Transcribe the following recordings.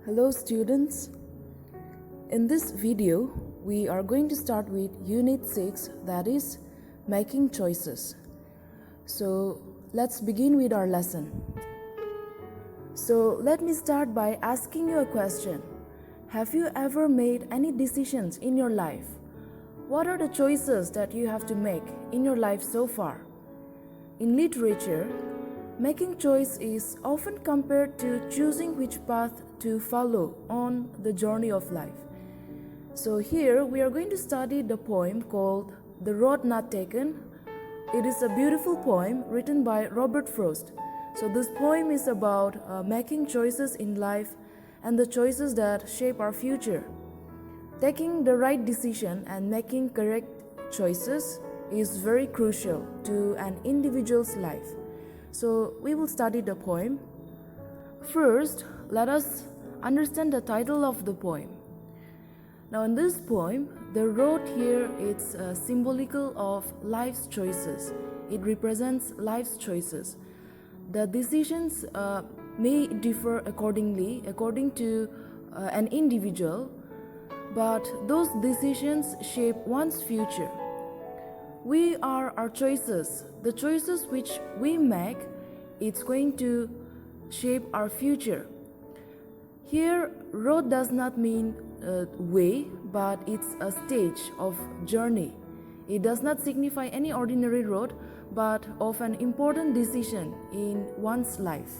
Hello students. In this video, we are going to start with Unit 6, that is making choices. So let's begin with our lesson. So let me start by asking you a question. Have you ever made any decisions in your life? What are the choices that you have to make in your life so far? In literature, making choice is often compared to choosing which path to follow on the journey of life. So here we are going to study the poem called The Road Not Taken. It is a beautiful poem written by Robert Frost. So this poem is about making choices in life and the choices that shape our future. Taking the right decision and making correct choices is very crucial to an individual's life. So we will study the poem. First, let us understand the title of the poem. Now in this poem, the road here is symbolical of life's choices. It represents life's choices. The decisions may differ according to an individual, but those decisions shape one's future. We are our choices. The choices which we make, it's going to shape our future. Here, road does not mean way, but it's a stage of journey. It does not signify any ordinary road, but of an important decision in one's life.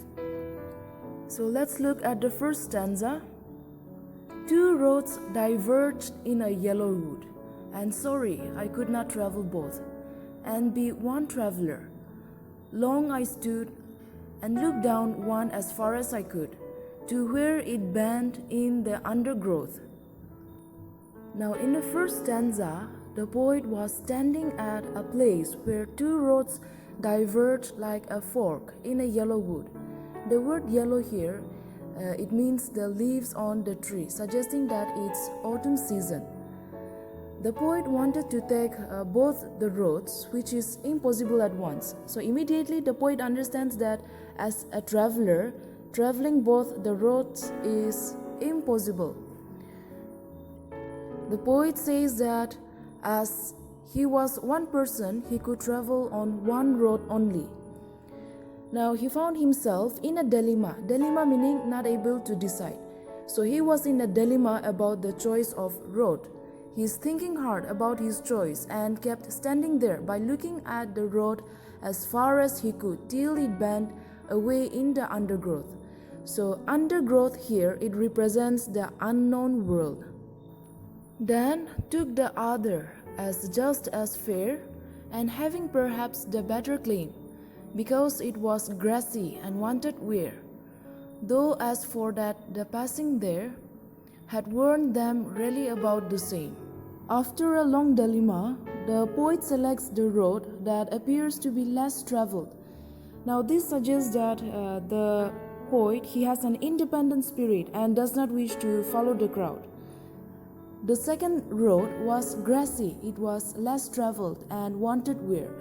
So let's look at the first stanza. Two roads diverged in a yellow wood, and sorry I could not travel both, and be one traveler. Long I stood and looked down one as far as I could, to where it bent in the undergrowth. Now in the first stanza, the poet was standing at a place where two roads diverged like a fork in a yellow wood. The word yellow here, it means the leaves on the tree, suggesting that it's autumn season. The poet wanted to take both the roads, which is impossible at once. So immediately the poet understands that as a traveler, traveling both the roads is impossible. The poet says that as he was one person, he could travel on one road only. Now he found himself in a dilemma meaning not able to decide. So he was in a dilemma about the choice of road. He's thinking hard about his choice and kept standing there by looking at the road as far as he could till it bent away in the undergrowth. So undergrowth here, it represents the unknown world. Then took the other as just as fair and having perhaps the better claim, because it was grassy and wanted wear. Though as for that the passing there had warned them really about the same. After a long dilemma, the poet selects the road that appears to be less traveled. Now this suggests that the poet, he has an independent spirit and does not wish to follow the crowd. The second road was grassy, it was less traveled and wanted wear.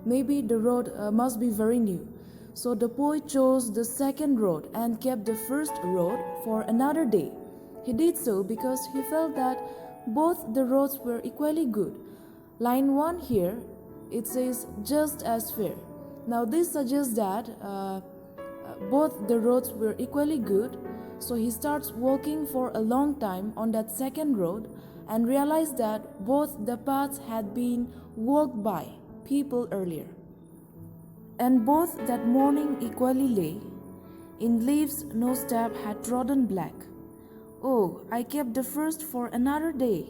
Maybe the road must be very new. So the poet chose the second road and kept the first road for another day. He did so because he felt that both the roads were equally good. Line 1 here, it says just as fair. Now this suggests that both the roads were equally good. So he starts walking for a long time on that second road and realized that both the paths had been walked by people earlier. And both that morning equally lay, in leaves no step had trodden black. Oh, I kept the first for another day,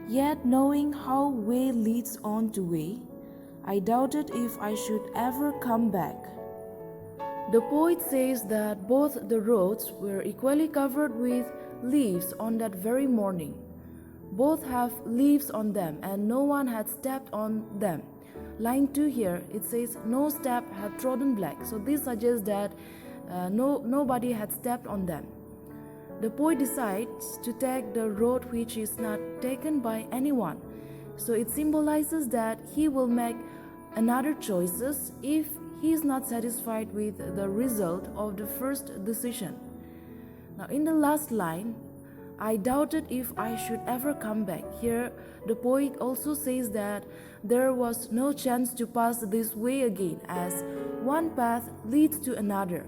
yet knowing how way leads on to way, I doubted if I should ever come back. The poet says that both the roads were equally covered with leaves on that very morning. Both have leaves on them and no one had stepped on them. Line 2 here, it says no step had trodden black. So this suggests that nobody had stepped on them. The poet decides to take the road which is not taken by anyone. So it symbolizes that he will make another choices if he is not satisfied with the result of the first decision. Now, in the last line, I doubted if I should ever come back. Here, the poet also says that there was no chance to pass this way again, as one path leads to another,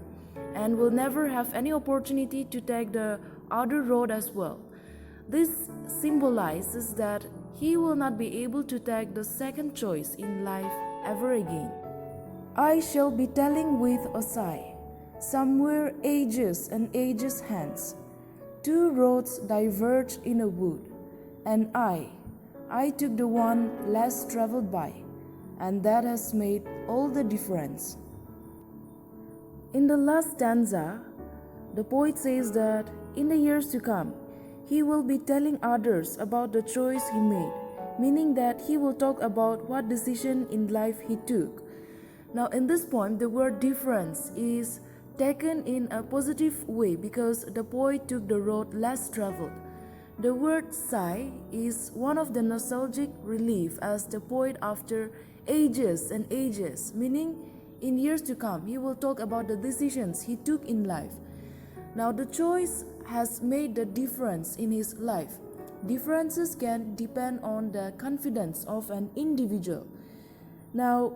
and will never have any opportunity to take the other road as well. This symbolizes that he will not be able to take the second choice in life ever again. I shall be telling with a sigh, somewhere ages and ages hence, two roads diverged in a wood, and I took the one less traveled by, and that has made all the difference. In the last stanza, the poet says that in the years to come, he will be telling others about the choice he made, meaning that he will talk about what decision in life he took. Now, in this poem, the word difference is taken in a positive way because the poet took the road less traveled. The word sigh is one of the nostalgic relief as the poet after ages and ages, meaning in years to come, he will talk about the decisions he took in life. Now, the choice has made the difference in his life. Differences can depend on the confidence of an individual. Now,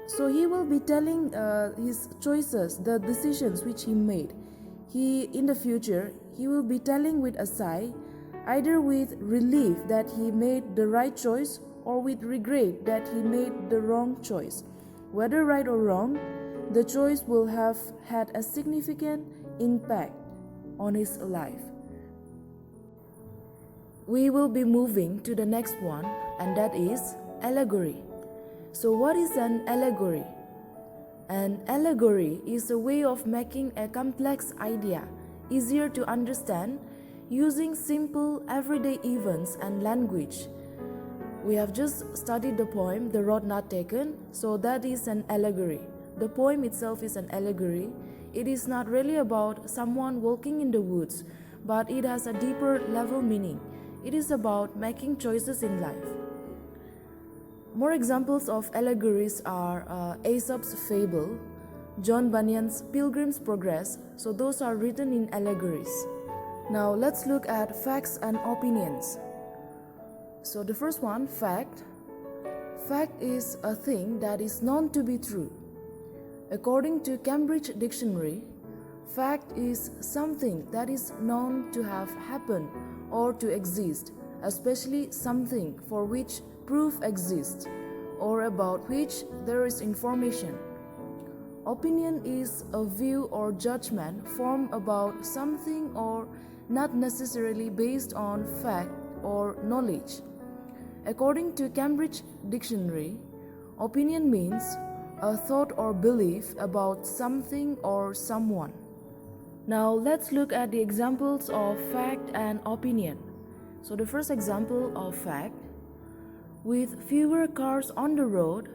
so he will be telling his choices, the decisions which he made. In the future, he will be telling with a sigh, either with relief that he made the right choice or with regret that he made the wrong choice. Whether right or wrong, the choice will have had a significant impact on his life. We will be moving to the next one, and that is allegory. So what is an allegory? An allegory is a way of making a complex idea easier to understand using simple everyday events and language. We have just studied the poem, The Road Not Taken, so that is an allegory. The poem itself is an allegory. It is not really about someone walking in the woods, but it has a deeper level meaning. It is about making choices in life. More examples of allegories are Aesop's Fable, John Bunyan's Pilgrim's Progress, so those are written in allegories. Now let's look at facts and opinions. So the first one, fact. Fact is a thing that is known to be true. According to Cambridge Dictionary, fact is something that is known to have happened or to exist, especially something for which proof exists or about which there is information. Opinion is a view or judgment formed about something or not necessarily based on fact or knowledge. According to Cambridge Dictionary, opinion means a thought or belief about something or someone. Now let's look at the examples of fact and opinion. So the first example of fact, with fewer cars on the road,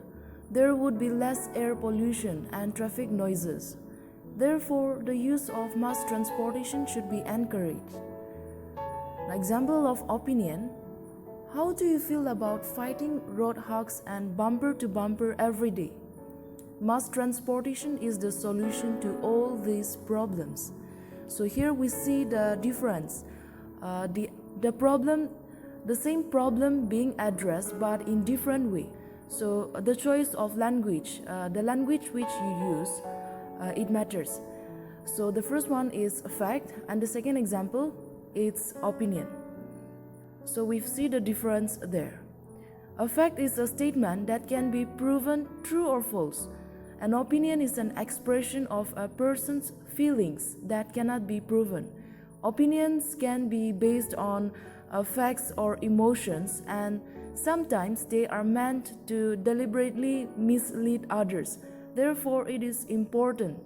there would be less air pollution and traffic noises. Therefore, the use of mass transportation should be encouraged. An example of opinion, how do you feel about fighting road hugs and bumper to bumper every day? Mass transportation is the solution to all these problems. So here we see the difference. The same problem being addressed but in different way. So the choice of language, the language which you use, it matters. So the first one is fact, and the second example, it's opinion. So we see the difference there. A fact is a statement that can be proven true or false. An opinion is an expression of a person's feelings that cannot be proven. Opinions can be based on facts or emotions, and sometimes they are meant to deliberately mislead others. Therefore, it is important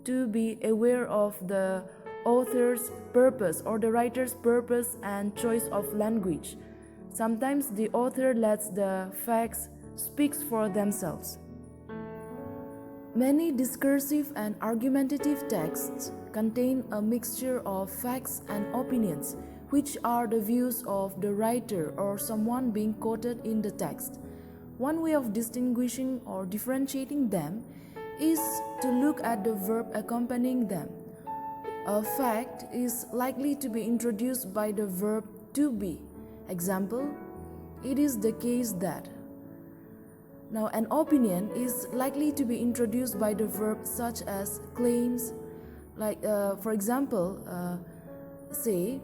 to be aware of the author's purpose or the writer's purpose and choice of language. Sometimes the author lets the facts speak for themselves. Many discursive and argumentative texts contain a mixture of facts and opinions, which are the views of the writer or someone being quoted in the text. One way of distinguishing or differentiating them is to look at the verb accompanying them. A fact is likely to be introduced by the verb to be. Example, it is the case that. Now, an opinion is likely to be introduced by the verb such as claims, like for example, say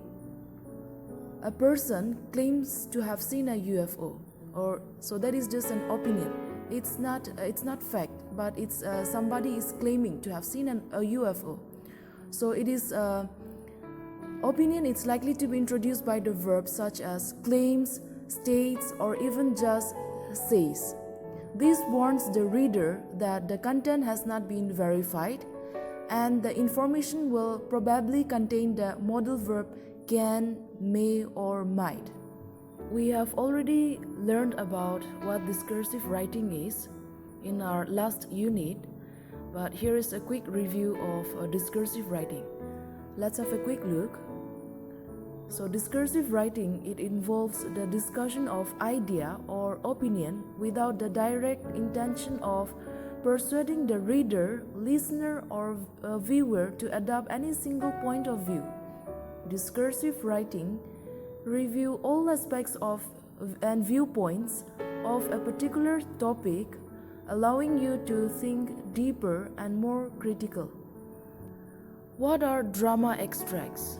a person claims to have seen a UFO, or so that is just an opinion. It's not fact, but it's somebody is claiming to have seen a UFO. So it is opinion. It's likely to be introduced by the verb such as claims, states, or even just says. This warns the reader that the content has not been verified, and the information will probably contain the modal verb can, may, or might. We have already learned about what discursive writing is in our last unit, but here is a quick review of discursive writing. Let's have a quick look. So discursive writing, it involves the discussion of idea or opinion without the direct intention of persuading the reader, listener, or viewer to adopt any single point of view. Discursive writing review all aspects of and viewpoints of a particular topic, allowing you to think deeper and more critical. What are drama extracts?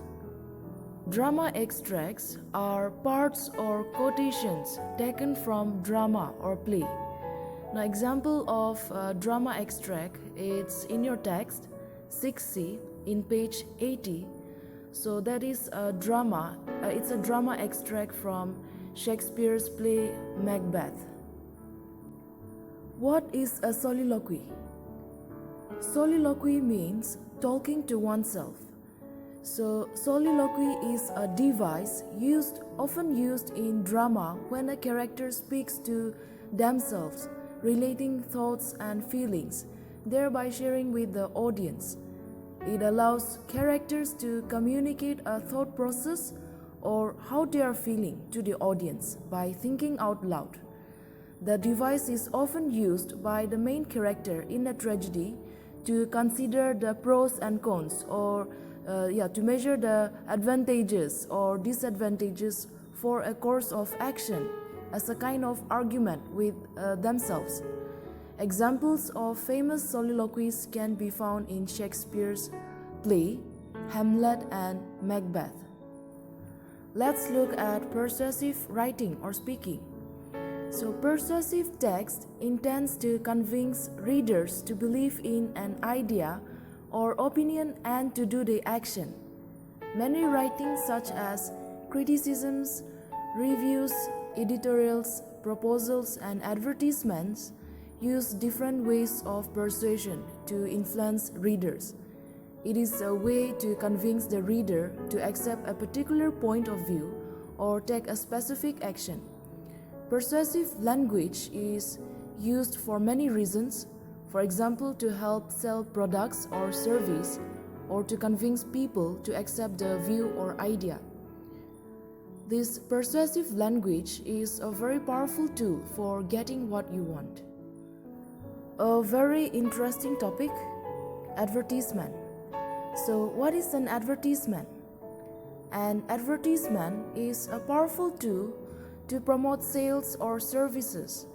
Drama extracts are parts or quotations taken from drama or play. Now, example of drama extract, it's in your text 6C in page 80. So that is a drama. It's a drama extract from Shakespeare's play Macbeth. What is a soliloquy? Soliloquy means talking to oneself. So soliloquy is a device often used in drama when a character speaks to themselves, relating thoughts and feelings, thereby sharing with the audience. It allows characters to communicate a thought process or how they are feeling to the audience by thinking out loud. The device is often used by the main character in a tragedy to consider the pros and cons, or to measure the advantages or disadvantages for a course of action as a kind of argument with themselves. Examples of famous soliloquies can be found in Shakespeare's play Hamlet and Macbeth. Let's look at persuasive writing or speaking. So persuasive text intends to convince readers to believe in an idea or opinion and to do the action. Many writings such as criticisms, reviews, editorials, proposals, and advertisements use different ways of persuasion to influence readers. It is a way to convince the reader to accept a particular point of view or take a specific action. Persuasive language is used for many reasons, for example, to help sell products or service, or to convince people to accept the view or idea. This persuasive language is a very powerful tool for getting what you want. A very interesting topic, advertisement. So what is an advertisement? An advertisement is a powerful tool to promote sales or services.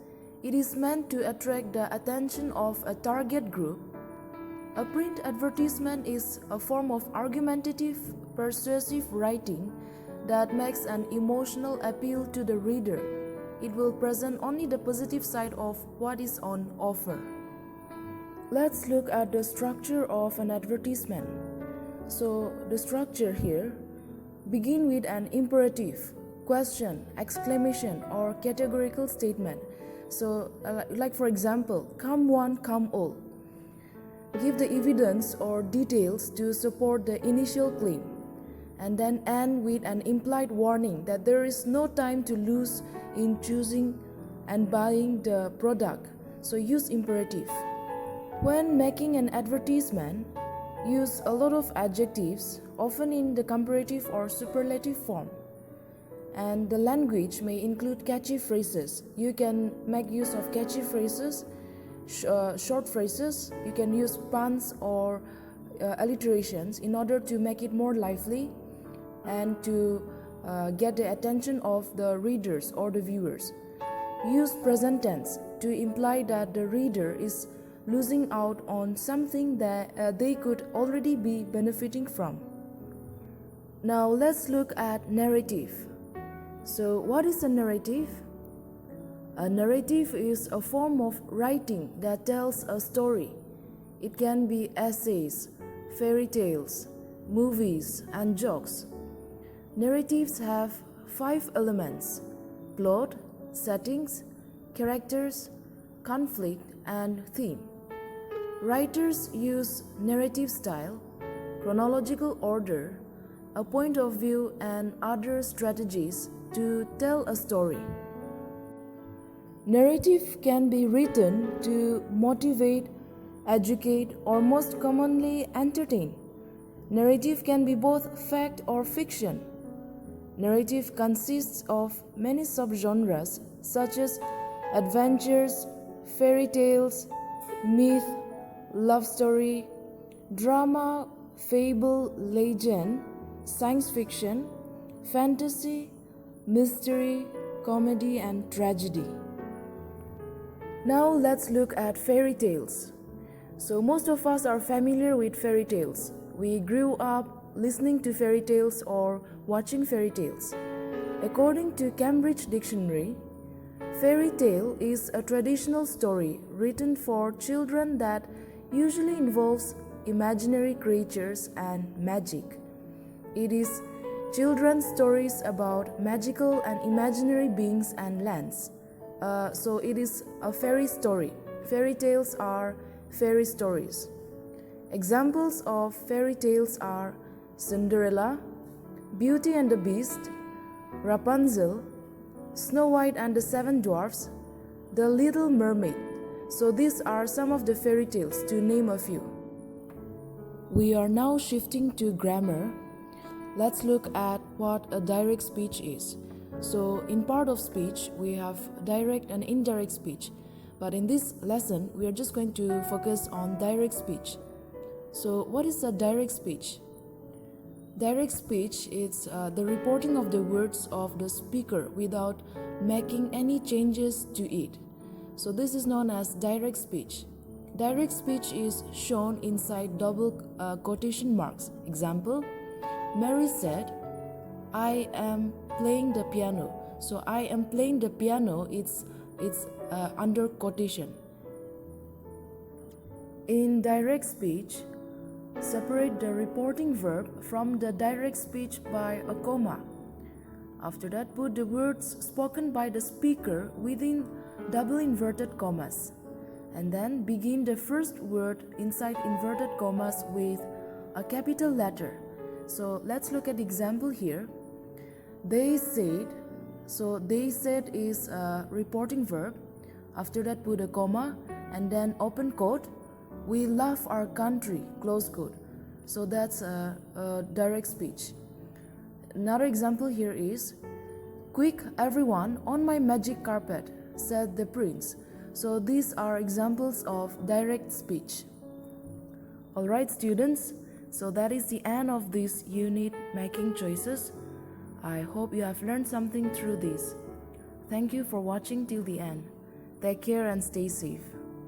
It is meant to attract the attention of a target group. A print advertisement is a form of argumentative, persuasive writing that makes an emotional appeal to the reader. It will present only the positive side of what is on offer. Let's look at the structure of an advertisement. So the structure here begin with an imperative, question, exclamation, or categorical statement. So like for example, come one, come all. Give the evidence or details to support the initial claim, and then end with an implied warning that there is no time to lose in choosing and buying the product. So use imperative. When making an advertisement, use a lot of adjectives, often in the comparative or superlative form. And the language may include catchy phrases. You can make use of catchy phrases, short phrases. You can use puns or alliterations in order to make it more lively and to get the attention of the readers or the viewers. Use present tense to imply that the reader is losing out on something that they could already be benefiting from. Now let's look at narrative. So what is a narrative? A narrative is a form of writing that tells a story. It can be essays, fairy tales, movies, and jokes. Narratives have 5 elements: plot, settings, characters, conflict, and theme. Writers use narrative style, chronological order, a point of view, and other strategies to tell a story. Narrative can be written to motivate, educate, or most commonly entertain. Narrative can be both fact or fiction. Narrative consists of many subgenres such as adventures, fairy tales, myth, love story, drama, fable, legend, science fiction, fantasy, mystery, comedy, and tragedy. Now let's look at fairy tales. So most of us are familiar with fairy tales. We grew up listening to fairy tales or watching fairy tales. According to Cambridge Dictionary, fairy tale is a traditional story written for children that usually involves imaginary creatures and magic. It is children's stories about magical and imaginary beings and lands. So it is a fairy story. Fairy tales are fairy stories. Examples of fairy tales are Cinderella, Beauty and the Beast, Rapunzel, Snow White and the 7 Dwarfs, The Little Mermaid. So these are some of the fairy tales, to name a few. We are now shifting to grammar. Let's look at what a direct speech is. So in part of speech, we have direct and indirect speech. But in this lesson, we are just going to focus on direct speech. So what is a direct speech? Direct speech is the reporting of the words of the speaker without making any changes to it. So this is known as direct speech. Direct speech is shown inside double quotation marks. Example, Mary said, I am playing the piano. So I am playing the piano, it's under quotation. In direct speech, separate the reporting verb from the direct speech by a comma. After that, put the words spoken by the speaker within double inverted commas. And then begin the first word inside inverted commas with a capital letter. So let's look at the example here. They said. So they said is a reporting verb. After that, put a comma and then open quote. We love our country, close quote. So that's a direct speech. Another example here is, quick everyone on my magic carpet, said the prince. So these are examples of direct speech. Alright students, so that is the end of this unit, making choices. I hope you have learned something through this. Thank you for watching till the end. Take care and stay safe.